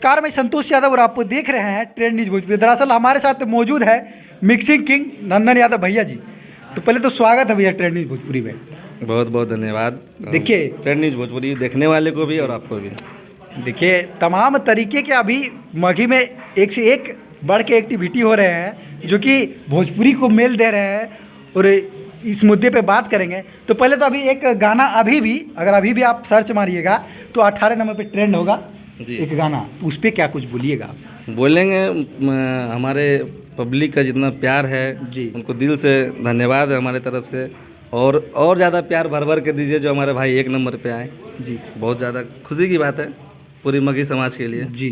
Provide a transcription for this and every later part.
नमस्कार, मैं संतोष यादव और आप देख रहे हैं ट्रेंड न्यूज भोजपुरी। दरअसल हमारे साथ मौजूद है मिक्सिंग किंग नंदन यादव भैया जी। तो पहले तो स्वागत है भैया ट्रेंड न्यूज भोजपुरी में। बहुत बहुत धन्यवाद। देखिए ट्रेंड न्यूज भोजपुरी देखने वाले को भी और आपको भी। देखिए तमाम तरीके के अभी मघी में एक से एक बढ़ के एक्टिविटी हो रहे हैं जो कि भोजपुरी को मेल दे रहे हैं और इस मुद्दे पे बात करेंगे। तो पहले तो अभी एक गाना अभी भी आप सर्च मारिएगा तो 18 नंबर पे ट्रेंड होगा एक गाना, उस पर क्या कुछ बोलिएगा आप? बोलेंगे हमारे पब्लिक का जितना प्यार है जी, उनको दिल से धन्यवाद है हमारे तरफ से, और ज़्यादा प्यार भर भर के दीजिए जो हमारे भाई एक नंबर पे आए जी। बहुत ज़्यादा खुशी की बात है पूरी मघी समाज के लिए जी।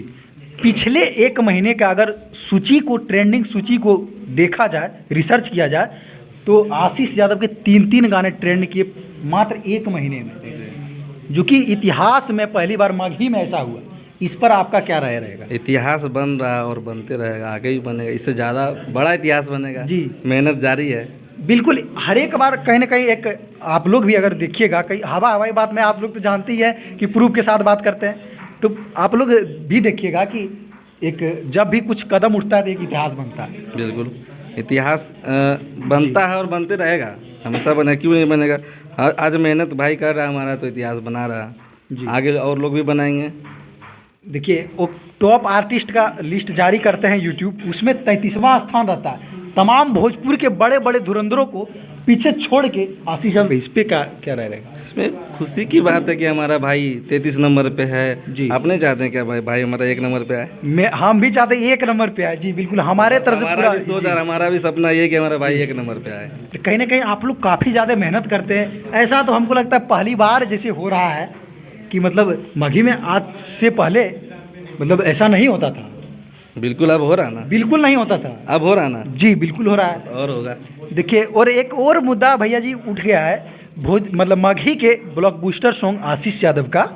पिछले एक महीने का अगर सूची को, ट्रेंडिंग सूची को देखा जाए, रिसर्च किया जाए तो आशीष यादव के 3 गाने ट्रेंड किए मात्र एक महीने में, जो कि इतिहास में पहली बार मघी में ऐसा हुआ। इस पर आपका क्या राय रहेगा? इतिहास बन रहा और बनते रहेगा, आगे भी बनेगा, इससे ज़्यादा बड़ा इतिहास बनेगा जी। मेहनत जारी है बिल्कुल। हर एक बार कहीं ना कहीं एक आप लोग भी अगर देखिएगा, कहीं हवाई बात नहीं, आप लोग तो जानते ही हैं कि प्रूफ के साथ बात करते हैं, तो आप लोग भी देखिएगा कि एक जब भी कुछ कदम उठता है तो एक इतिहास बनता है। बिल्कुल, इतिहास बनता है और बनते रहेगा, हमेशा बना, क्यों नहीं बनेगा। आज मेहनत भाई कर रहा है हमारा तो इतिहास बना रहा है, आगे और लोग भी बनाएंगे। देखिए वो टॉप आर्टिस्ट का लिस्ट जारी करते हैं यूट्यूब, उसमें 33वां स्थान रहता है। तमाम भोजपुर के बड़े बड़े धुरंधरों को पीछे छोड़ के आशीष यादव, इस पे क्या रहेगा? इसमें खुशी की बात है कि हमारा भाई 33 नंबर पे है जी। आप नहीं चाहते हैं क्या भाई हमारा 1 नंबर पे आए? हम भी चाहते हैं 1 नंबर पे आए जी। बिल्कुल, हमारे तरफ से पूरा सोच रहा, हमारा भी सपना ये कि हमारा भाई 1 नंबर पे आए। कहीं ना कहीं आप लोग काफ़ी ज़्यादा मेहनत करते हैं, ऐसा तो हमको लगता है पहली बार जैसे हो रहा है कि मतलब मघी में आज से पहले मतलब ऐसा नहीं होता था। बिल्कुल अब हो रहा ना? बिल्कुल नहीं होता था, अब हो रहा ना जी, बिल्कुल हो रहा है और होगा। देखिए, और एक और मुद्दा भैया जी उठ गया है मतलब मघी के ब्लॉकबस्टर सॉन्ग आशीष यादव का,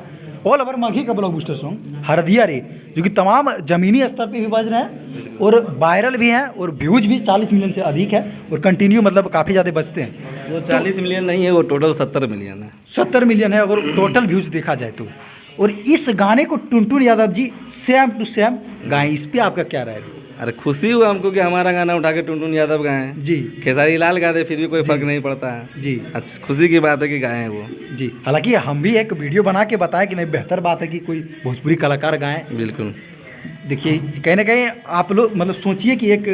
ऑल ओवर मघी का ब्लॉकबस्टर सॉन्ग हरदिया रे, जो कि तमाम ज़मीनी स्तर पे भी बज रहे हैं और वायरल भी हैं और व्यूज भी 40 मिलियन से अधिक है और कंटिन्यू मतलब काफ़ी ज़्यादा बजते हैं। वो 40 मिलियन नहीं है, वो टोटल 70 मिलियन है। 70 मिलियन है अगर टोटल व्यूज देखा जाए तो। और इस गाने को Tuntun Yadav ji same to same गाएं, इस पे आपका क्या राय है? अरे खुशी हुआ हमको कि हमारा गाना उठा के टुनटुन यादव गाएं जी। खेसारी लाल गा दे फिर भी कोई फर्क नहीं पड़ता है जी। अच्छा, खुशी की बात है कि गाएं वो जी। हालांकि हम भी एक वीडियो बना के बताएं कि नहीं, बेहतर बात है कि कोई भोजपुरी कलाकार गाएं। बिल्कुल। देखिए कहीं ना कहीं आप लोग मतलब सोचिए कि एक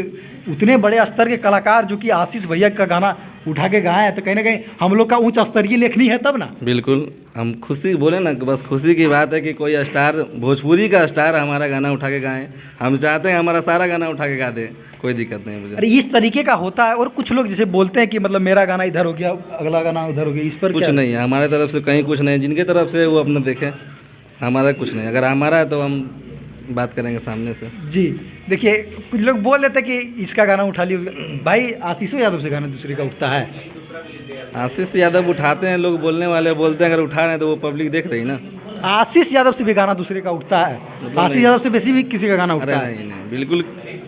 उतने बड़े स्तर के कलाकार जो कि आशीष भैया का गाना उठा के गाए हैं, तो कहीं ना कहीं हम लोग का उच्च स्तरीय लेखनी है तब ना। बिल्कुल, हम खुशी बोले ना, बस खुशी की बात है कि कोई स्टार, भोजपुरी का स्टार हमारा गाना उठा के गाएं। हम चाहते हैं हमारा सारा गाना उठा के गा दे, कोई दिक्कत नहीं मुझे। अरे इस तरीके का होता है और कुछ लोग जैसे बोलते हैं कि मतलब मेरा गाना इधर हो गया, अगला गाना उधर हो गया, इस पर कुछ नहीं है हमारे तरफ से, कहीं कुछ नहीं, जिनके तरफ से वो अपना देखें, हमारा कुछ नहीं। अगर हमारा है तो हम बात करेंगे सामने से जी। देखिए कुछ लोग बोल देते कि इसका गाना उठा लिया, भाई आशीष यादव से गाना दूसरे का उठता है। आशीष यादव उठाते हैं, लोग बोलने वाले बोलते हैं, अगर उठा रहे हैं तो वो पब्लिक देख रही ना। आशीष यादव से भी गाना दूसरे का उठता है, आशीष यादव से बेसी भी किसी का गाना उठता है? नहीं, बिल्कुल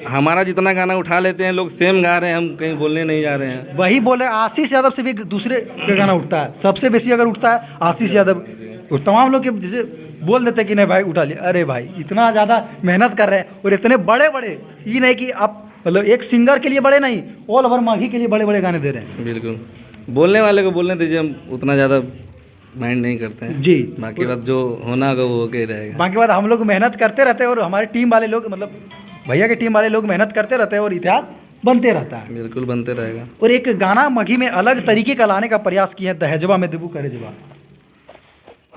हमारा जितना गाना उठा लेते हैं लोग सेम गा रहे हैं, हम कहीं बोलने नहीं जा रहे हैं। वही बोले आशीष यादव से भी दूसरे का गाना उठता है, सबसे बेसी अगर उठता है आशीष यादव। तो तमाम लोग के जैसे बोल देते कि नहीं भाई उठा लिया। अरे भाई इतना ज़्यादा मेहनत कर रहे हैं और इतने बड़े बड़े, ये नहीं कि आप मतलब एक सिंगर के लिए बड़े नहीं, ऑल ओवर मघी के लिए बड़े बड़े गाने दे रहे हैं। बिल्कुल, बोलने वाले को बोलने दीजिए, हम उतना ज़्यादा माइंड नहीं करते हैं जी। बाकी बात जो होना होगा वो होके रहेगा। बाकी बात हम लोग मेहनत करते रहते हैं और हमारी टीम वाले लोग, मतलब भैया की टीम वाले लोग मेहनत करते रहते हैं और इतिहास बनते रहता है। बिल्कुल बनते रहेगा। और एक गाना मघी में अलग तरीके का लाने का प्रयास किया है, दहेजवा में देबू करे जवा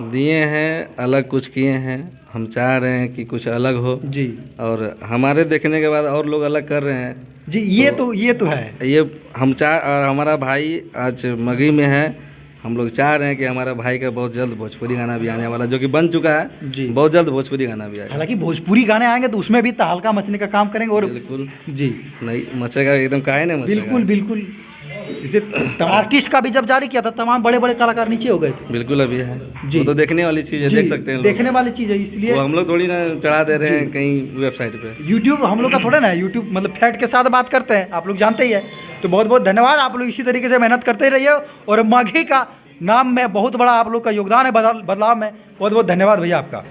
दिए हैं, अलग कुछ किए हैं। हम चाह रहे हैं कि कुछ अलग हो जी, और हमारे देखने के बाद और लोग अलग कर रहे हैं जी। ये तो है, ये हम चाह, और हमारा भाई आज मघी में है, हम लोग चाह रहे हैं कि हमारा भाई का बहुत जल्द भोजपुरी गाना भी आने वाला, जो कि बन चुका है जी। बहुत जल्द भोजपुरी गाना भी आएगा। हालांकि भोजपुरी गाने आएंगे तो उसमें भी तहलका मचने का काम करेंगे। और बिल्कुल जी, नहीं मचेगा एकदम, काहे नहीं मचेगा। बिल्कुल बिल्कुल। इसे आर्टिस्ट का भी जब जारी किया था तमाम बड़े बड़े कलाकार नीचे हो गए थे। बिल्कुल अभी है जी। वो तो देखने वाली चीज़ है, देख सकते हैं, देखने वाली चीज़ है, इसलिए हम लोग थोड़ी ना चढ़ा दे रहे हैं कहीं वेबसाइट पे। यूट्यूब हम लोग का थोड़ा ना, यूट्यूब मतलब फैक्ट के साथ बात करते हैं, आप लोग जानते ही है। तो बहुत बहुत धन्यवाद, आप लोग इसी तरीके से मेहनत करते रहिए और मघी का नाम में बहुत बड़ा आप लोग का योगदान है बदलाव में। बहुत बहुत धन्यवाद भैया आपका।